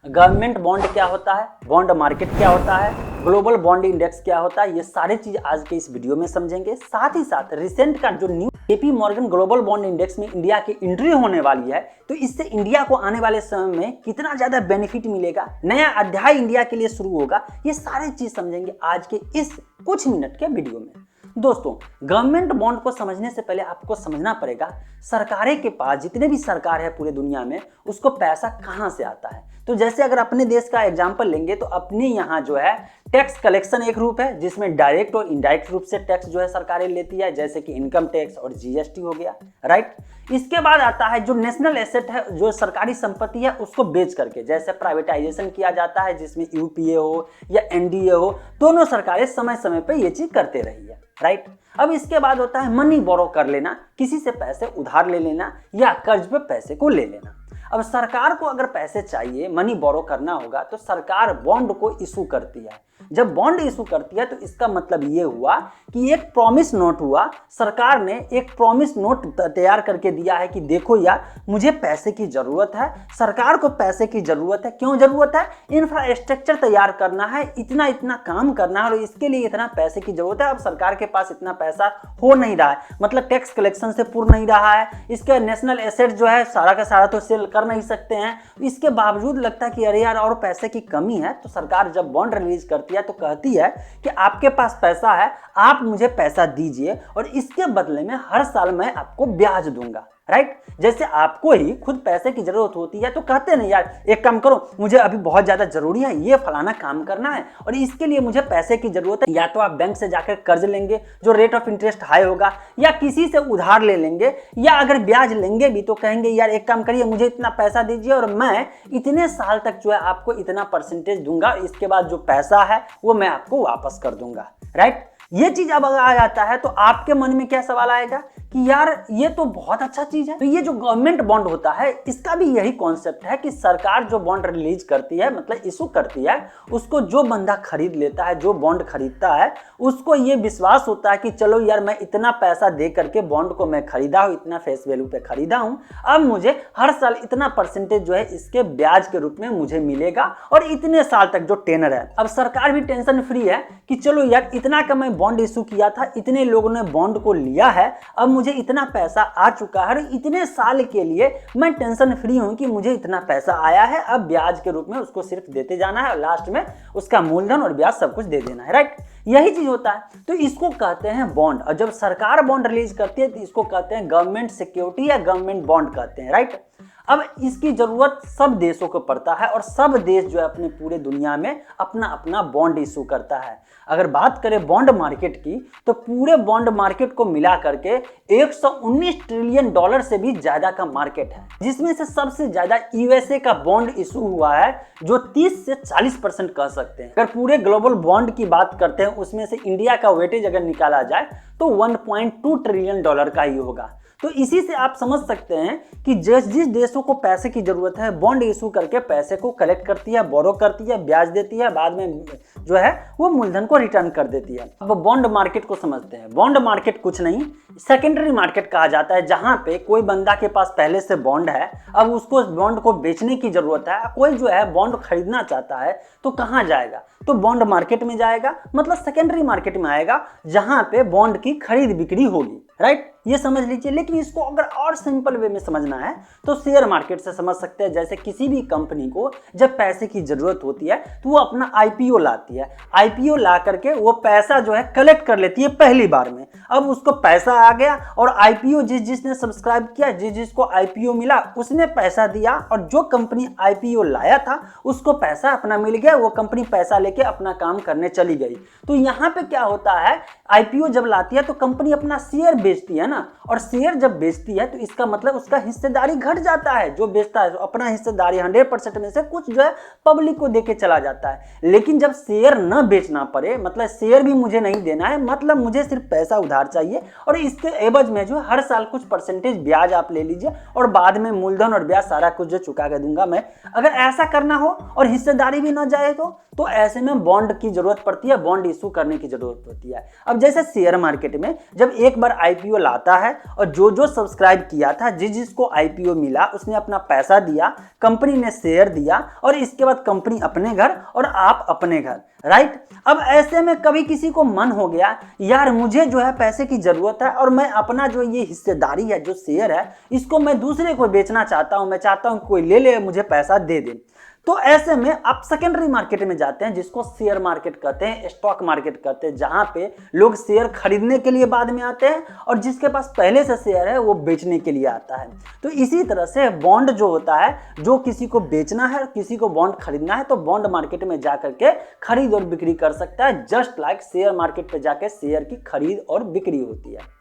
Government bond क्या होता है, बॉन्ड मार्केट क्या होता है, ग्लोबल बॉन्ड इंडेक्स क्या होता है, ये सारी चीज आज के इस वीडियो में समझेंगे। साथ ही साथ रिसेंट का जो new JP Morgan global bond index में इंडिया की एंट्री होने वाली है, तो इससे इंडिया को आने वाले समय में कितना ज्यादा बेनिफिट मिलेगा, नया अध्याय इंडिया के लिए शुरू होगा, ये सारी चीज समझेंगे आज के इस कुछ मिनट के वीडियो में। दोस्तों, गवर्नमेंट बॉन्ड को समझने से पहले आपको समझना पड़ेगा सरकारें के पास, जितने भी सरकार है पूरे दुनिया में, उसको पैसा कहां से आता है। तो जैसे अगर अपने देश का एग्जांपल लेंगे तो अपने यहाँ जो है टैक्स कलेक्शन एक रूप है, जिसमें डायरेक्ट और इनडायरेक्ट रूप से टैक्स जो है सरकारें लेती है, जैसे कि इनकम टैक्स और GST हो गया, राइट। इसके बाद आता है जो नेशनल एसेट है, जो सरकारी संपत्ति है उसको बेच करके, जैसे प्राइवेटाइजेशन किया जाता है, जिसमें UPA हो या NDA हो, दोनों सरकारें समय समय पर ये चीज करते रही है, राइट। अब इसके बाद होता है मनी बोरो कर लेना, किसी से पैसे उधार ले लेना या कर्ज पे पैसे को ले लेना। अब सरकार को अगर पैसे चाहिए, मनी बोरो करना होगा, तो सरकार बॉन्ड को इशू करती है। जब बॉन्ड इशू करती है तो इसका मतलब ये हुआ कि एक प्रॉमिस नोट हुआ, सरकार ने एक प्रॉमिस नोट तैयार करके दिया है कि देखो यार, मुझे पैसे की जरूरत है, सरकार को पैसे की जरूरत है। क्यों जरूरत है? इंफ्रास्ट्रक्चर तैयार करना है, इतना इतना काम करना है और इसके लिए इतना पैसे की जरूरत है। अब सरकार के पास इतना पैसा हो नहीं रहा है, मतलब टैक्स कलेक्शन से पूर्ण नहीं रहा है, इसके नेशनल एसेट जो है सारा का सारा तो सेल कर नहीं सकते हैं, इसके बावजूद लगता है कि अरे यार और पैसे की कमी है। तो सरकार जब बॉन्ड रिलीज करती है तो कहती है कि आपके पास पैसा है, आप मुझे पैसा दीजिए और इसके बदले में हर साल मैं आपको ब्याज दूंगा, राइट। जैसे आपको ही खुद पैसे की जरूरत होती है तो कहते हैं ना यार, एक काम करो, मुझे अभी बहुत ज्यादा जरूरी है, ये फलाना काम करना है और इसके लिए मुझे पैसे की जरूरत है। या तो आप बैंक से जाकर कर्ज लेंगे जो रेट ऑफ इंटरेस्ट हाई होगा, या किसी से उधार ले लेंगे, या अगर ब्याज लेंगे भी तो कहेंगे यार एक काम करिए, मुझे इतना पैसा दीजिए और मैं इतने साल तक जो है आपको इतना परसेंटेज दूंगा, इसके बाद जो पैसा है वो मैं आपको वापस कर दूंगा, राइट। ये चीज अब अगर आ जाता है तो आपके मन में क्या सवाल आएगा कि यार ये तो बहुत अच्छा चीज है। तो ये जो गवर्नमेंट बॉन्ड होता है, इसका भी यही कॉन्सेप्ट है कि सरकार जो बॉन्ड रिलीज करती है, मतलब इशू करती है, उसको जो बंदा खरीद लेता है, जो बॉन्ड खरीदता है, उसको ये विश्वास होता है कि चलो यार मैं इतना पैसा दे करके बॉन्ड को मैं खरीदा हूं, इतना फेस वैल्यू पे खरीदा हूं, अब मुझे हर साल इतना परसेंटेज जो है इसके ब्याज के रूप में मुझे मिलेगा और इतने साल तक जो टेनर है। अब सरकार भी टेंशन फ्री है कि चलो यार इतना का मैं बॉन्ड इशू किया था, इतने लोगों ने बॉन्ड को लिया है, अब मुझे इतना पैसा आ चुका है, इतने साल के लिए मैं टेंशन फ्री हूं कि मुझे इतना पैसा आया है, अब ब्याज के रूप में उसको सिर्फ देते जाना है और लास्ट में उसका मूलधन और ब्याज सब कुछ दे देना है, राइट। यही चीज होता है। तो इसको कहते हैं बॉन्ड। और जब सरकार बॉन्ड रिलीज करती है तो इसको कहते हैं गवर्नमेंट सिक्योरिटी या गवर्नमेंट बॉन्ड कहते हैं, राइट। अब इसकी जरूरत सब देशों को पड़ता है और सब देश जो है अपने पूरे दुनिया में अपना अपना बॉन्ड इशू करता है। अगर बात करें बॉन्ड मार्केट की, तो पूरे बॉन्ड मार्केट को मिला करके 119 ट्रिलियन डॉलर से भी ज्यादा का मार्केट है, जिसमें से सबसे ज्यादा USA का बॉन्ड इशू हुआ है, जो 30 से 40% कह सकते हैं। अगर पूरे ग्लोबल बॉन्ड की बात करते हैं, उसमें से इंडिया का वेटेज अगर निकाला जाए तो 1.2 ट्रिलियन डॉलर का ही होगा। तो इसी से आप समझ सकते हैं कि जिस देशों को पैसे की जरूरत है, बॉन्ड इशू करके पैसे को कलेक्ट करती है, बोरो करती है, ब्याज देती है, बाद में जो है वो मूलधन को रिटर्न कर देती है। अब बॉन्ड मार्केट को समझते हैं। बॉन्ड मार्केट कुछ नहीं, सेकेंडरी मार्केट कहा जाता है, जहां पे कोई बंदा के पास पहले से बॉन्ड है, अब उसको बॉन्ड को बेचने की जरूरत है, कोई जो है बॉन्ड खरीदना चाहता है, तो कहां जाएगा? तो बॉन्ड मार्केट में जाएगा, मतलब सेकेंडरी मार्केट में आएगा, जहां पे बॉन्ड की खरीद बिक्री होगी, राइट। ये समझ लीजिए। लेकिन इसको अगर और सिंपल वे में समझना है तो शेयर मार्केट से समझ सकते हैं। जैसे किसी भी कंपनी को जब पैसे की जरूरत होती है तो वो अपना IPO लाती है, IPO ला करके वो पैसा जो है कलेक्ट कर लेती है पहली बार में। अब उसको पैसा आ गया और IPO जिसने सब्सक्राइब किया, जिसको IPO मिला, उसने पैसा दिया और जो कंपनी IPO लाया था उसको पैसा अपना मिल गया, वो कंपनी पैसा लेके अपना काम करने चली गई। तो यहाँ पे क्या होता है, IPO जब लाती है तो कंपनी अपना शेयर बेचती है ना, और शेयर जब बेचती है तो इसका मतलब उसका हिस्सेदारी घट जाता है। जो बेचता है अपना हिस्सेदारी 100% में से कुछ जो है पब्लिक को देके चला जाता है। लेकिन जब शेयर न बेचना पड़े, मतलब शेयर भी मुझे नहीं देना है, मतलब मुझे सिर्फ पैसा उधार उधार चाहिए और इसके एवज में जो हर साल कुछ परसेंटेज ब्याज आप ले लीजिए और बाद में मूलधन और ब्याज सारा कुछ जो चुका के दूंगा मैं। अगर ऐसा करना हो और हिस्सेदारी भी ना जाए तो ऐसे में बॉन्ड की जरूरत पड़ती है, बॉन्ड इशू करने की जरूरत होती है। अब जैसे शेयर मार्केट में जब एक बार आईपीओ लाता है और जो सब्सक्राइब किया था, जिसको आईपीओ मिला उसने अपना पैसा दिया, कंपनी ने शेयर दिया और इसके बाद कंपनी अपने घर और आप अपने घर, राइट। अब ऐसे में कभी किसी को मन हो गया यार मुझे जो है पैसे की जरूरत है और मैं अपना जो ये हिस्सेदारी है, जो शेयर है, इसको मैं दूसरे को बेचना चाहता हूं, मैं चाहता हूं कोई ले ले, मुझे पैसा दे दे। तो ऐसे में आप सेकेंडरी मार्केट में जाते हैं, जिसको शेयर मार्केट कहते हैं, स्टॉक मार्केट कहते हैं, जहां पे लोग शेयर खरीदने के लिए बाद में आते हैं और जिसके पास पहले से शेयर है वो बेचने के लिए आता है। तो इसी तरह से बॉन्ड जो होता है, जो किसी को बेचना है, किसी को बॉन्ड खरीदना है, तो बॉन्ड मार्केट में जाकर के खरीद और बिक्री कर सकता है, जस्ट लाइक शेयर मार्केट पे जाकर शेयर की खरीद और बिक्री होती है।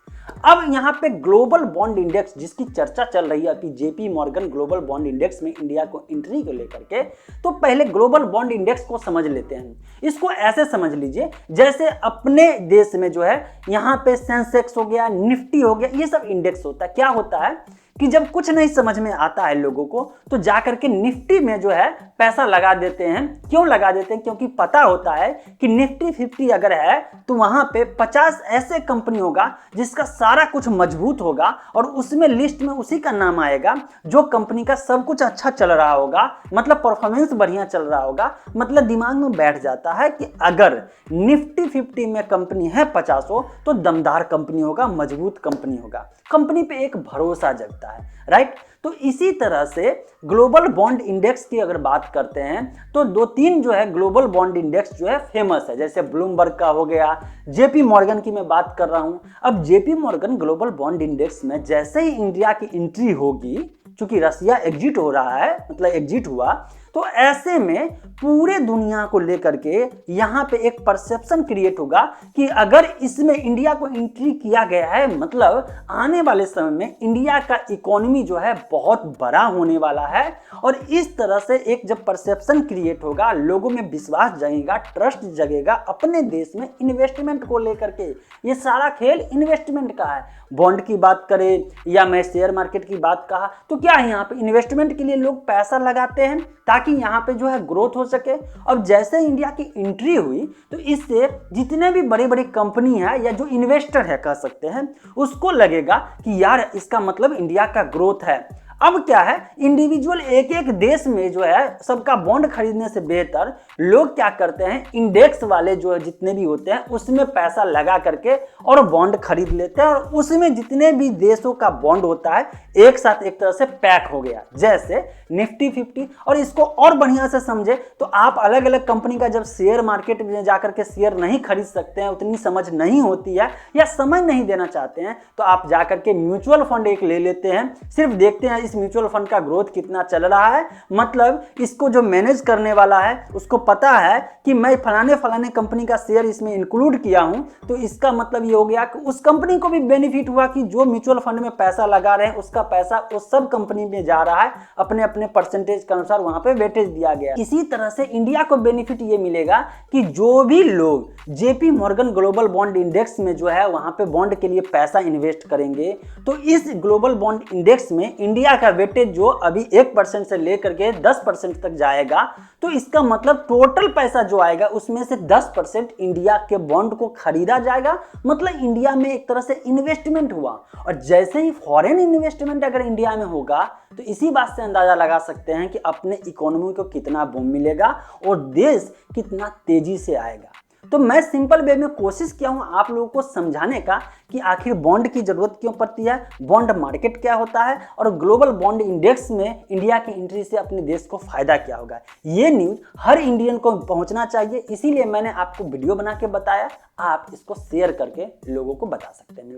अब यहाँ पे ग्लोबल बॉन्ड इंडेक्स जिसकी चर्चा चल रही है अभी, JP Morgan global bond index में इंडिया को एंट्री को लेकर के, तो पहले ग्लोबल बॉन्ड इंडेक्स को समझ लेते हैं। इसको ऐसे समझ लीजिए जैसे अपने देश में जो है यहाँ पे सेंसेक्स हो गया, निफ्टी हो गया, ये सब इंडेक्स होता है। क्या होता है कि जब कुछ नहीं समझ में आता है लोगों को तो जाकर के निफ्टी में जो है पैसा लगा देते हैं। क्यों लगा देते हैं? क्योंकि पता होता है कि निफ्टी 50 अगर है तो वहां पे 50 ऐसे कंपनी होगा जिसका सारा कुछ मजबूत होगा और उसमें लिस्ट में उसी का नाम आएगा जो कंपनी का सब कुछ अच्छा चल रहा होगा, मतलब परफॉर्मेंस बढ़िया चल रहा होगा। मतलब दिमाग में बैठ जाता है कि अगर निफ्टी 50 में कंपनी है 50 तो दमदार कंपनी होगा, मजबूत कंपनी होगा, कंपनी पे एक भरोसा जगता है, राइट। तो इसी तरह से ग्लोबल बॉन्ड इंडेक्स की अगर बात करते हैं तो 2-3 जो है ग्लोबल बॉन्ड इंडेक्स जो है फेमस है, जैसे ब्लूमबर्ग का हो गया, जेपी मॉर्गन की मैं बात कर रहा हूं। अब JP Morgan global bond index में जैसे ही इंडिया की एंट्री होगी, चूंकि रसिया एग्जिट हो रहा है, मतलब एग्जिट हुआ, तो ऐसे में पूरे दुनिया को लेकर के यहाँ पे एक परसेप्शन क्रिएट होगा कि अगर इसमें इंडिया को एंट्री किया गया है, मतलब आने वाले समय में इंडिया का इकोनॉमी जो है बहुत बड़ा होने वाला है। और इस तरह से एक जब परसेप्शन क्रिएट होगा, लोगों में विश्वास जगेगा, ट्रस्ट जगेगा अपने देश में इन्वेस्टमेंट को लेकर के। ये सारा खेल इन्वेस्टमेंट का है। बॉन्ड की बात करें या मैं शेयर मार्केट की बात कहा तो क्या है, यहाँ पे इन्वेस्टमेंट के लिए लोग पैसा लगाते हैं ताकि यहाँ पे जो है ग्रोथ हो सके। अब जैसे इंडिया की एंट्री हुई तो इससे जितने भी बड़ी बड़ी कंपनी है या जो इन्वेस्टर है कह सकते हैं, उसको लगेगा कि यार इसका मतलब इंडिया का ग्रोथ है। अब क्या है, इंडिविजुअल एक एक देश में जो है सबका बॉन्ड खरीदने से बेहतर लोग क्या करते हैं, इंडेक्स वाले जो है जितने भी होते हैं उसमें पैसा लगा करके और बॉन्ड खरीद लेते हैं और उसमें जितने भी देशों का बॉन्ड होता है एक साथ एक तरह से पैक हो गया, जैसे निफ्टी 50। और इसको और बढ़िया से समझे तो आप अलग अलग कंपनी का जब शेयर मार्केट में जाकर के शेयर नहीं खरीद सकते हैं, उतनी समझ नहीं होती है या समझ नहीं देना चाहते हैं, तो आप जाकर के म्यूचुअल फंड एक ले लेते हैं, सिर्फ देखते हैं इस म्यूचुअल फंड का ग्रोथ कितना चल रहा है। मतलब इसको जो मैनेज करने वाला है उसको पता है कि मैं फलाने कंपनी का शेयर इसमें इंक्लूड किया हूं, तो इसका मतलब ये हो गया कि उस कंपनी को भी बेनिफिट हुआ कि जो म्यूचुअल फंड में पैसा लगा रहे हैं उसका पैसा उस सब कंपनी में जा रहा है, अपने अपने परसेंटेज के अनुसार वहां पे वेटेज दिया गया। इसी तरह से इंडिया को बेनिफिट ये मिलेगा कि जो भी लोग JP Morgan global bond index में जो है वहां पे बॉन्ड के लिए पैसा इन्वेस्ट करेंगे, तो इस ग्लोबल बॉन्ड इंडेक्स में इंडिया का वेटेज जो अभी 1% से लेकर के 10% तक जाएगा, तो इसका मतलब टोटल पैसा जो आएगा उसमें से 10% इंडिया के बॉन्ड को खरीदा जाएगा। मतलब इंडिया में एक तरह से इन्वेस्टमेंट हुआ। और जैसे ही फॉरेन इन्वेस्टमेंट अगर इंडिया में होगा तो इसी बात से अंदाजा लगा सकते हैं कि अपने इकोनॉमी को कितना बूम मिलेगा और देश कितना तेजी से आएगा। तो मैं सिंपल वे में कोशिश किया हूं आप लोगों को समझाने का कि आखिर बॉन्ड की जरूरत क्यों पड़ती है, बॉन्ड मार्केट क्या होता है और ग्लोबल बॉन्ड इंडेक्स में इंडिया की एंट्री से अपने देश को फायदा क्या होगा। ये न्यूज हर इंडियन को पहुंचना चाहिए, इसीलिए मैंने आपको वीडियो बना के बताया। आप इसको शेयर करके लोगों को बता सकते हैं।